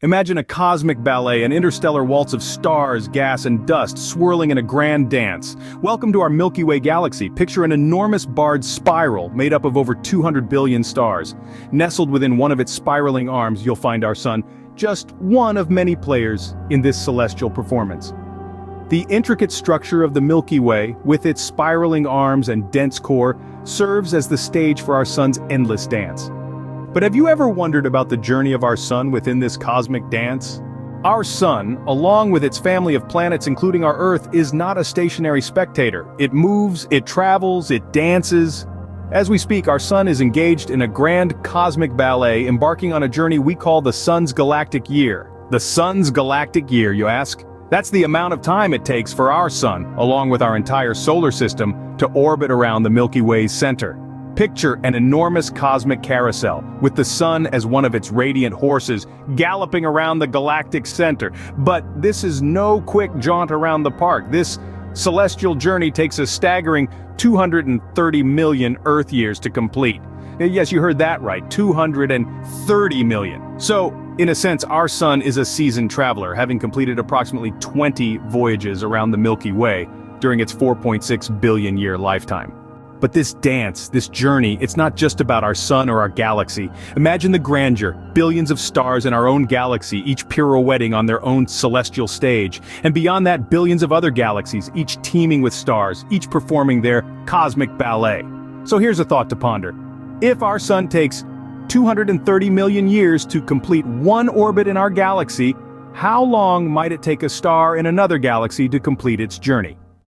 Imagine a cosmic ballet, an interstellar waltz of stars, gas, and dust swirling in a grand dance. Welcome to our Milky Way galaxy. Picture an enormous barred spiral made up of over 200 billion stars. Nestled within one of its spiraling arms, you'll find our sun, just one of many players in this celestial performance. The intricate structure of the Milky Way, with its spiraling arms and dense core, serves as the stage for our sun's endless dance. But have you ever wondered about the journey of our sun within this cosmic dance? Our sun, along with its family of planets including our Earth, is not a stationary spectator. It moves, it travels, it dances. As we speak, our sun is engaged in a grand cosmic ballet, embarking on a journey we call the sun's galactic year. The sun's galactic year, you ask? That's the amount of time it takes for our sun, along with our entire solar system, to orbit around the Milky Way's center. Picture an enormous cosmic carousel, with the sun as one of its radiant horses, galloping around the galactic center. But this is no quick jaunt around the park. This celestial journey takes a staggering 230 million Earth years to complete. Yes, you heard that right, 230 million. So, in a sense, our sun is a seasoned traveler, having completed approximately 20 voyages around the Milky Way during its 4.6 billion year lifetime. But this dance, this journey, it's not just about our sun or our galaxy. Imagine the grandeur, billions of stars in our own galaxy, each pirouetting on their own celestial stage. And beyond that, billions of other galaxies, each teeming with stars, each performing their cosmic ballet. So here's a thought to ponder. If our sun takes 230 million years to complete one orbit in our galaxy, how long might it take a star in another galaxy to complete its journey?